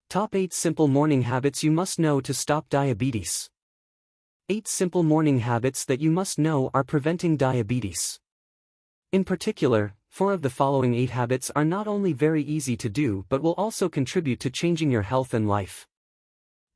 Top 8 Simple Morning Habits You Must Know to Stop Diabetes. 8 simple morning habits that you must know are preventing diabetes. In particular, 4 of the following 8 habits are not only very easy to do but will also contribute to changing your health and life.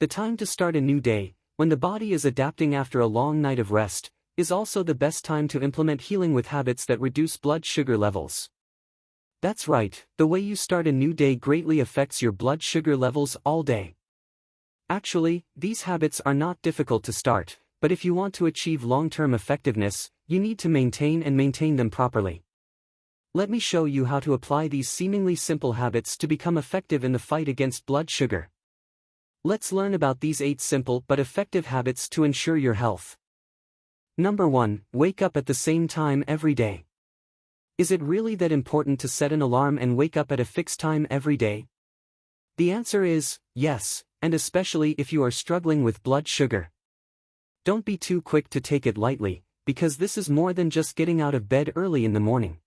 The time to start a new day, when the body is adapting after a long night of rest, is also the best time to implement healing with habits that reduce blood sugar levels. That's right, the way you start a new day greatly affects your blood sugar levels all day. Actually, these habits are not difficult to start, but if you want to achieve long-term effectiveness, you need to maintain them properly. Let me show you how to apply these seemingly simple habits to become effective in the fight against blood sugar. Let's learn about these 8 simple but effective habits to ensure your health. Number 1. Wake up at the same time every day. Is it really that important to set an alarm and wake up at a fixed time every day? The answer is yes, and especially if you are struggling with blood sugar. Don't be too quick to take it lightly, because this is more than just getting out of bed early in the morning.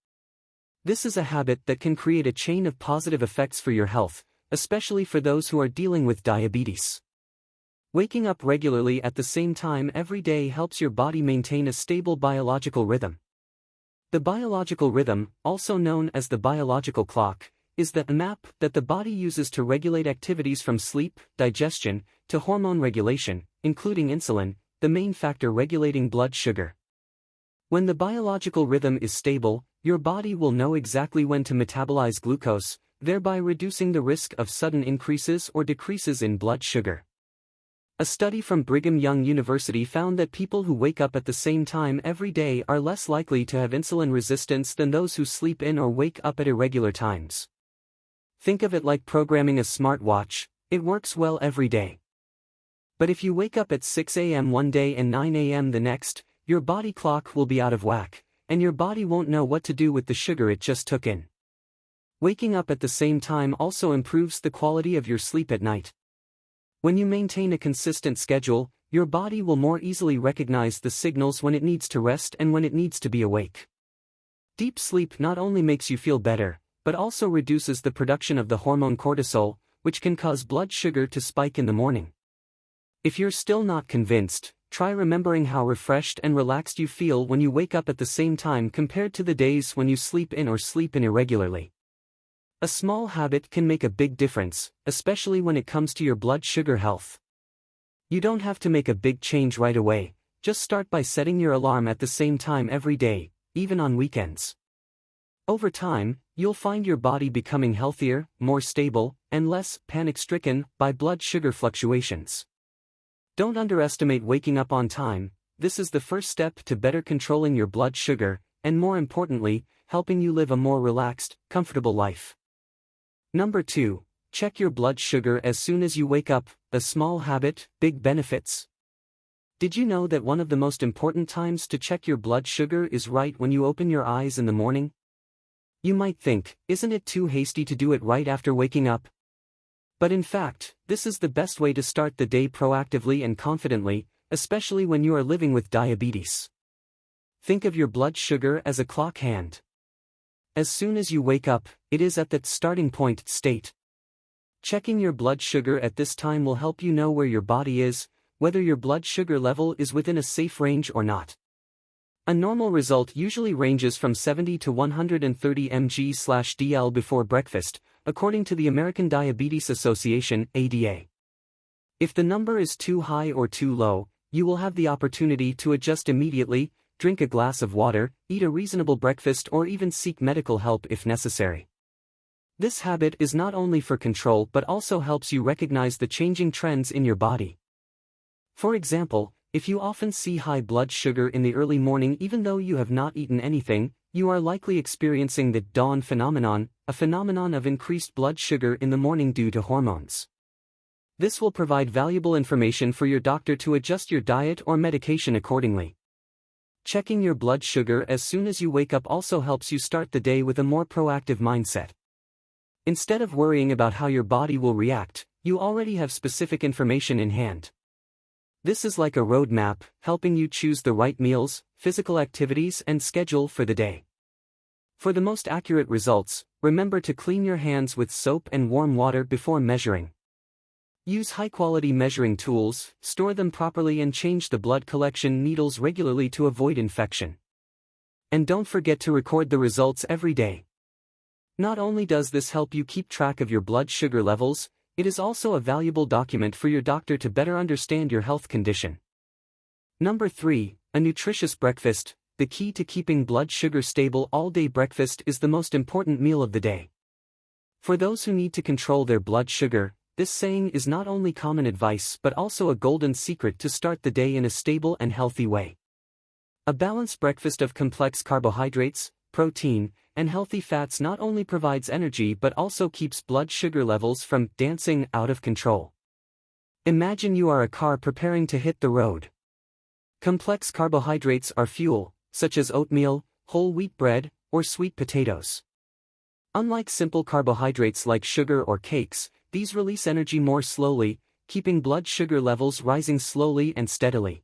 This is a habit that can create a chain of positive effects for your health, especially for those who are dealing with diabetes. Waking up regularly at the same time every day helps your body maintain a stable biological rhythm. The biological rhythm, also known as the biological clock, is the map that the body uses to regulate activities from sleep, digestion, to hormone regulation, including insulin, the main factor regulating blood sugar. When the biological rhythm is stable, your body will know exactly when to metabolize glucose, thereby reducing the risk of sudden increases or decreases in blood sugar. A study from Brigham Young University found that people who wake up at the same time every day are less likely to have insulin resistance than those who sleep in or wake up at irregular times. Think of it like programming a smartwatch, it works well every day. But if you wake up at 6 a.m. one day and 9 a.m. the next, your body clock will be out of whack, and your body won't know what to do with the sugar it just took in. Waking up at the same time also improves the quality of your sleep at night. When you maintain a consistent schedule, your body will more easily recognize the signals when it needs to rest and when it needs to be awake. Deep sleep not only makes you feel better, but also reduces the production of the hormone cortisol, which can cause blood sugar to spike in the morning. If you're still not convinced, try remembering how refreshed and relaxed you feel when you wake up at the same time compared to the days when you sleep in or sleep in irregularly. A small habit can make a big difference, especially when it comes to your blood sugar health. You don't have to make a big change right away, just start by setting your alarm at the same time every day, even on weekends. Over time, you'll find your body becoming healthier, more stable, and less panic-stricken by blood sugar fluctuations. Don't underestimate waking up on time. This is the first step to better controlling your blood sugar, and more importantly, helping you live a more relaxed, comfortable life. Number 2. Check your blood sugar as soon as you wake up, a small habit, big benefits. Did you know that one of the most important times to check your blood sugar is right when you open your eyes in the morning? You might think, isn't it too hasty to do it right after waking up? But in fact, this is the best way to start the day proactively and confidently, especially when you are living with diabetes. Think of your blood sugar as a clock hand. As soon as you wake up, it is at that starting point state. Checking your blood sugar at this time will help you know where your body is, whether your blood sugar level is within a safe range or not. A normal result usually ranges from 70 to 130 mg/dl before breakfast, according to the American Diabetes Association (ADA). If the number is too high or too low, you will have the opportunity to adjust immediately. Drink a glass of water, eat a reasonable breakfast, or even seek medical help if necessary. This habit is not only for control but also helps you recognize the changing trends in your body. For example, if you often see high blood sugar in the early morning even though you have not eaten anything, you are likely experiencing the dawn phenomenon, a phenomenon of increased blood sugar in the morning due to hormones. This will provide valuable information for your doctor to adjust your diet or medication accordingly. Checking your blood sugar as soon as you wake up also helps you start the day with a more proactive mindset. Instead of worrying about how your body will react, you already have specific information in hand. This is like a roadmap, helping you choose the right meals, physical activities, and schedule for the day. For the most accurate results, remember to clean your hands with soap and warm water before measuring. Use high-quality measuring tools, store them properly and change the blood collection needles regularly to avoid infection. And don't forget to record the results every day. Not only does this help you keep track of your blood sugar levels, it is also a valuable document for your doctor to better understand your health condition. Number 3, a nutritious breakfast. The key to keeping blood sugar stable all day. Breakfast is the most important meal of the day. For those who need to control their blood sugar, this saying is not only common advice but also a golden secret to start the day in a stable and healthy way. A balanced breakfast of complex carbohydrates, protein, and healthy fats not only provides energy but also keeps blood sugar levels from dancing out of control. Imagine you are a car preparing to hit the road. Complex carbohydrates are fuel, such as oatmeal, whole wheat bread, or sweet potatoes. Unlike simple carbohydrates like sugar or cakes, these release energy more slowly, keeping blood sugar levels rising slowly and steadily.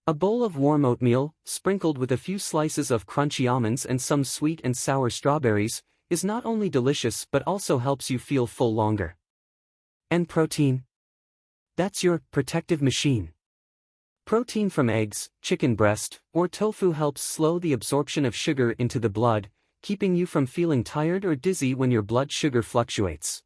A bowl of warm oatmeal, sprinkled with a few slices of crunchy almonds and some sweet and sour strawberries, is not only delicious but also helps you feel full longer. And protein? That's your protective machine. Protein from eggs, chicken breast, or tofu helps slow the absorption of sugar into the blood, keeping you from feeling tired or dizzy when your blood sugar fluctuates.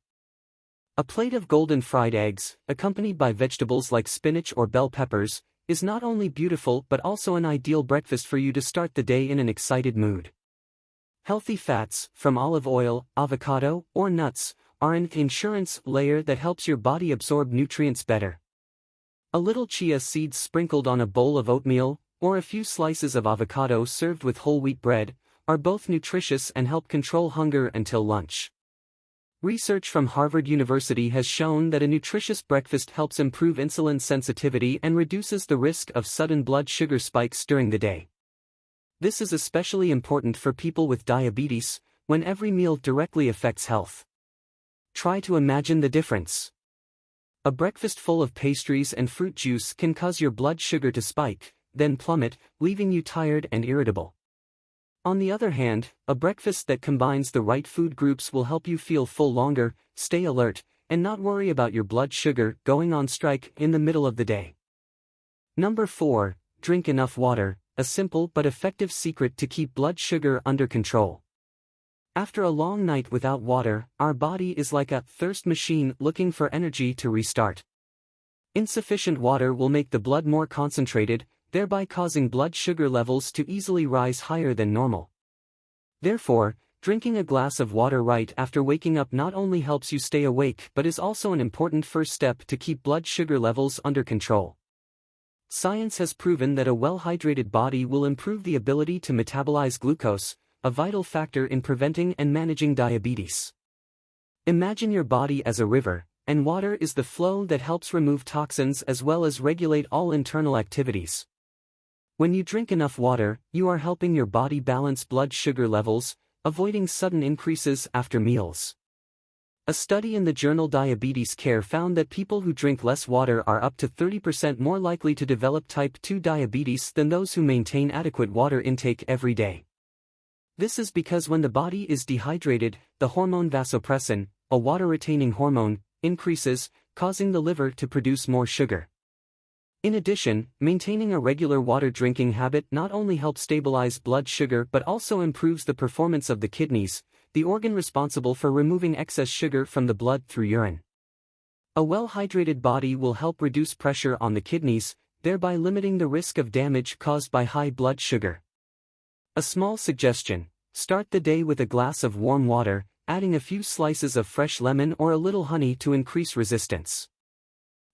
A plate of golden fried eggs, accompanied by vegetables like spinach or bell peppers, is not only beautiful but also an ideal breakfast for you to start the day in an excited mood. Healthy fats, from olive oil, avocado, or nuts, are an insurance layer that helps your body absorb nutrients better. A little chia seeds sprinkled on a bowl of oatmeal, or a few slices of avocado served with whole wheat bread, are both nutritious and help control hunger until lunch. Research from Harvard University has shown that a nutritious breakfast helps improve insulin sensitivity and reduces the risk of sudden blood sugar spikes during the day. This is especially important for people with diabetes, when every meal directly affects health. Try to imagine the difference. A breakfast full of pastries and fruit juice can cause your blood sugar to spike, then plummet, leaving you tired and irritable. On the other hand, a breakfast that combines the right food groups will help you feel full longer, stay alert, and not worry about your blood sugar going on strike in the middle of the day. Number 4, drink enough water, a simple but effective secret to keep blood sugar under control. After a long night without water, our body is like a thirst machine looking for energy to restart. Insufficient water will make the blood more concentrated, thereby causing blood sugar levels to easily rise higher than normal. Therefore, drinking a glass of water right after waking up not only helps you stay awake but is also an important first step to keep blood sugar levels under control. Science has proven that a well-hydrated body will improve the ability to metabolize glucose, a vital factor in preventing and managing diabetes. Imagine your body as a river, and water is the flow that helps remove toxins as well as regulate all internal activities. When you drink enough water, you are helping your body balance blood sugar levels, avoiding sudden increases after meals. A study in the journal Diabetes Care found that people who drink less water are up to 30% more likely to develop type 2 diabetes than those who maintain adequate water intake every day. This is because when the body is dehydrated, the hormone vasopressin, a water-retaining hormone, increases, causing the liver to produce more sugar. In addition, maintaining a regular water drinking habit not only helps stabilize blood sugar but also improves the performance of the kidneys, the organ responsible for removing excess sugar from the blood through urine. A well-hydrated body will help reduce pressure on the kidneys, thereby limiting the risk of damage caused by high blood sugar. A small suggestion: start the day with a glass of warm water, adding a few slices of fresh lemon or a little honey to increase resistance.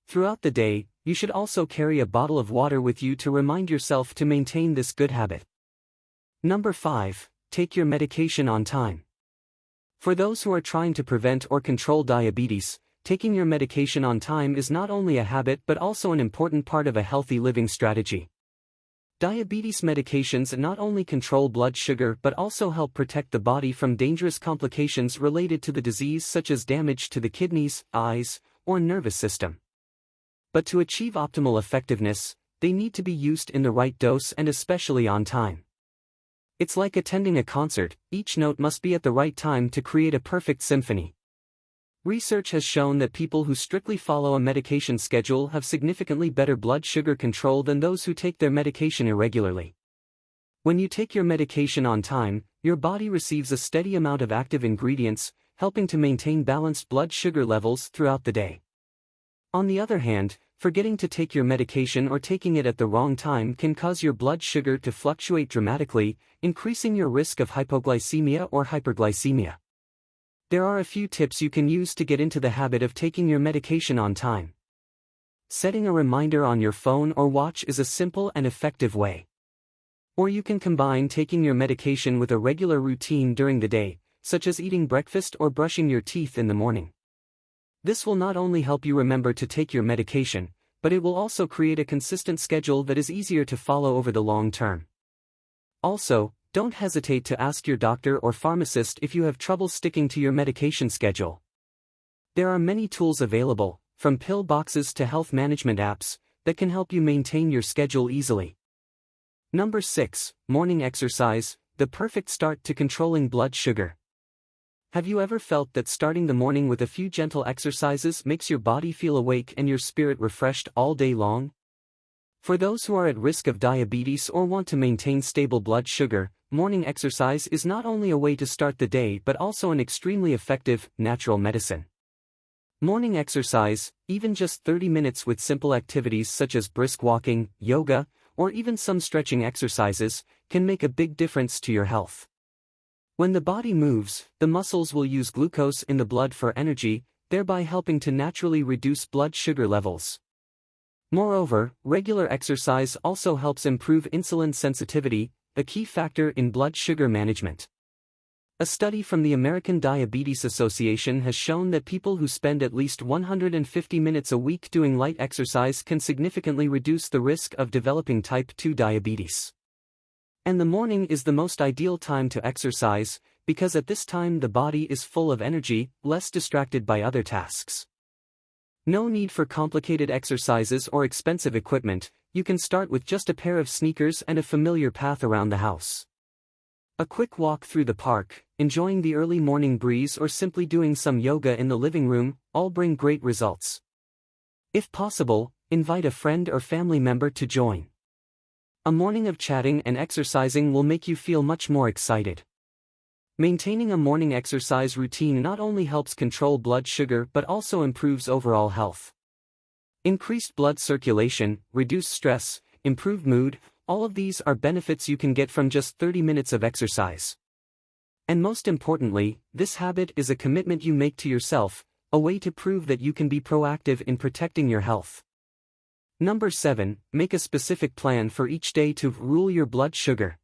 Throughout the day, you should also carry a bottle of water with you to remind yourself to maintain this good habit. Number 5, take your medication on time. For those who are trying to prevent or control diabetes, taking your medication on time is not only a habit but also an important part of a healthy living strategy. Diabetes medications not only control blood sugar but also help protect the body from dangerous complications related to the disease such as damage to the kidneys, eyes, or nervous system. But to achieve optimal effectiveness, they need to be used in the right dose and especially on time. It's like attending a concert, each note must be at the right time to create a perfect symphony. Research has shown that people who strictly follow a medication schedule have significantly better blood sugar control than those who take their medication irregularly. When you take your medication on time, your body receives a steady amount of active ingredients, helping to maintain balanced blood sugar levels throughout the day. On the other hand, forgetting to take your medication or taking it at the wrong time can cause your blood sugar to fluctuate dramatically, increasing your risk of hypoglycemia or hyperglycemia. There are a few tips you can use to get into the habit of taking your medication on time. Setting a reminder on your phone or watch is a simple and effective way. Or you can combine taking your medication with a regular routine during the day, such as eating breakfast or brushing your teeth in the morning. This will not only help you remember to take your medication, but it will also create a consistent schedule that is easier to follow over the long term. Also, don't hesitate to ask your doctor or pharmacist if you have trouble sticking to your medication schedule. There are many tools available, from pill boxes to health management apps, that can help you maintain your schedule easily. Number 6, morning exercise, the perfect start to controlling blood sugar. Have you ever felt that starting the morning with a few gentle exercises makes your body feel awake and your spirit refreshed all day long? For those who are at risk of diabetes or want to maintain stable blood sugar, morning exercise is not only a way to start the day but also an extremely effective, natural medicine. Morning exercise, even just 30 minutes with simple activities such as brisk walking, yoga, or even some stretching exercises, can make a big difference to your health. When the body moves, the muscles will use glucose in the blood for energy, thereby helping to naturally reduce blood sugar levels. Moreover, regular exercise also helps improve insulin sensitivity, a key factor in blood sugar management. A study from the American Diabetes Association has shown that people who spend at least 150 minutes a week doing light exercise can significantly reduce the risk of developing type 2 diabetes. And the morning is the most ideal time to exercise, because at this time the body is full of energy, less distracted by other tasks. No need for complicated exercises or expensive equipment, you can start with just a pair of sneakers and a familiar path around the house. A quick walk through the park, enjoying the early morning breeze or simply doing some yoga in the living room, all bring great results. If possible, invite a friend or family member to join. A morning of chatting and exercising will make you feel much more excited. Maintaining a morning exercise routine not only helps control blood sugar but also improves overall health. Increased blood circulation, reduced stress, improved mood, all of these are benefits you can get from just 30 minutes of exercise. And most importantly, this habit is a commitment you make to yourself, a way to prove that you can be proactive in protecting your health. Number 7, make a specific plan for each day to rule your blood sugar.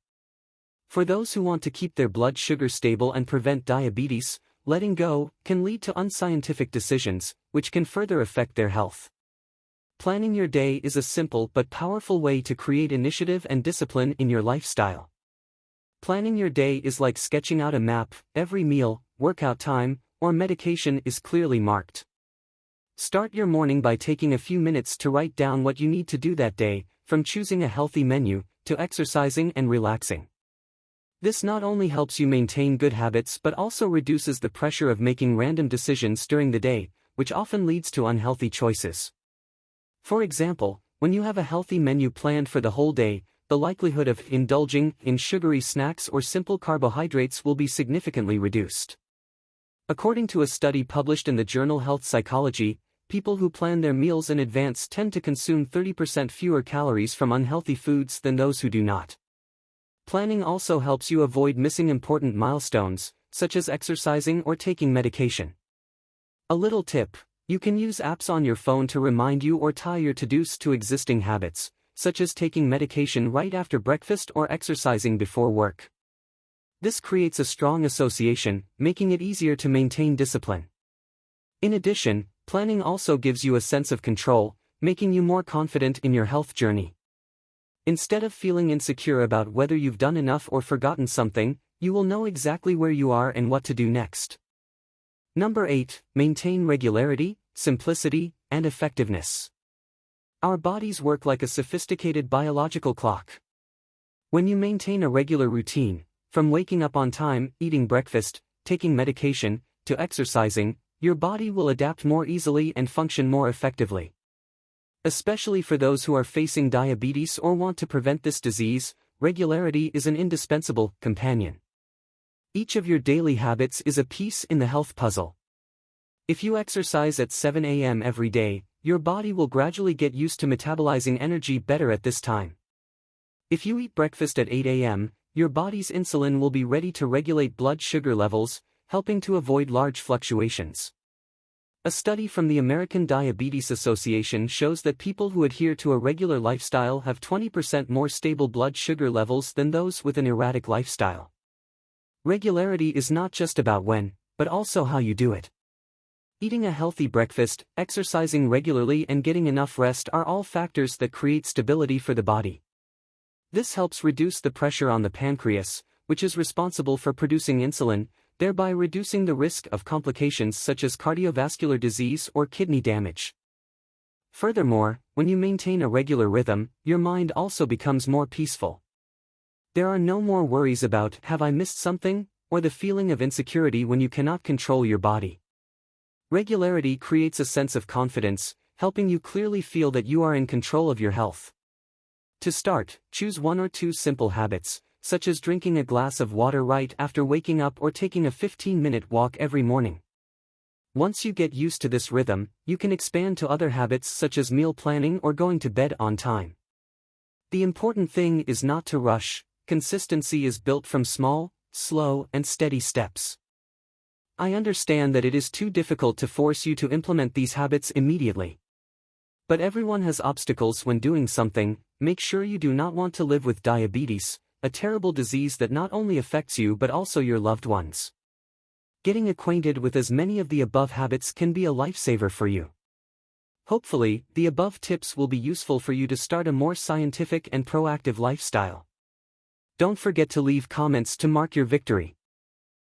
For those who want to keep their blood sugar stable and prevent diabetes, letting go can lead to unscientific decisions, which can further affect their health. Planning your day is a simple but powerful way to create initiative and discipline in your lifestyle. Planning your day is like sketching out a map. Every meal, workout time, or medication is clearly marked. Start your morning by taking a few minutes to write down what you need to do that day, from choosing a healthy menu, to exercising and relaxing. This not only helps you maintain good habits but also reduces the pressure of making random decisions during the day, which often leads to unhealthy choices. For example, when you have a healthy menu planned for the whole day, the likelihood of indulging in sugary snacks or simple carbohydrates will be significantly reduced. According to a study published in the journal Health Psychology, people who plan their meals in advance tend to consume 30% fewer calories from unhealthy foods than those who do not. Planning also helps you avoid missing important milestones, such as exercising or taking medication. A little tip: you can use apps on your phone to remind you or tie your to-dos to existing habits, such as taking medication right after breakfast or exercising before work. This creates a strong association, making it easier to maintain discipline. In addition, planning also gives you a sense of control, making you more confident in your health journey. Instead of feeling insecure about whether you've done enough or forgotten something, you will know exactly where you are and what to do next. Number 8, maintain regularity, simplicity, and effectiveness. Our bodies work like a sophisticated biological clock. When you maintain a regular routine, from waking up on time, eating breakfast, taking medication, to exercising, your body will adapt more easily and function more effectively. Especially for those who are facing diabetes or want to prevent this disease, regularity is an indispensable companion. Each of your daily habits is a piece in the health puzzle. If you exercise at 7 a.m. every day, your body will gradually get used to metabolizing energy better at this time. If you eat breakfast at 8 a.m., your body's insulin will be ready to regulate blood sugar levels, helping to avoid large fluctuations. A study from the American Diabetes Association shows that people who adhere to a regular lifestyle have 20% more stable blood sugar levels than those with an erratic lifestyle. Regularity is not just about when, but also how you do it. Eating a healthy breakfast, exercising regularly and getting enough rest are all factors that create stability for the body. This helps reduce the pressure on the pancreas, which is responsible for producing insulin, thereby reducing the risk of complications such as cardiovascular disease or kidney damage. Furthermore, when you maintain a regular rhythm, your mind also becomes more peaceful. There are no more worries about "have I missed something?" or the feeling of insecurity when you cannot control your body. Regularity creates a sense of confidence, helping you clearly feel that you are in control of your health. To start, choose 1 or 2 simple habits, such as drinking a glass of water right after waking up or taking a 15-minute walk every morning. Once you get used to this rhythm, you can expand to other habits such as meal planning or going to bed on time. The important thing is not to rush. Consistency is built from small, slow, and steady steps. I understand that it is too difficult to force you to implement these habits immediately. But everyone has obstacles when doing something. Make sure you do not want to live with diabetes, a terrible disease that not only affects you but also your loved ones. Getting acquainted with as many of the above habits can be a lifesaver for you. Hopefully, the above tips will be useful for you to start a more scientific and proactive lifestyle. Don't forget to leave comments to mark your victory.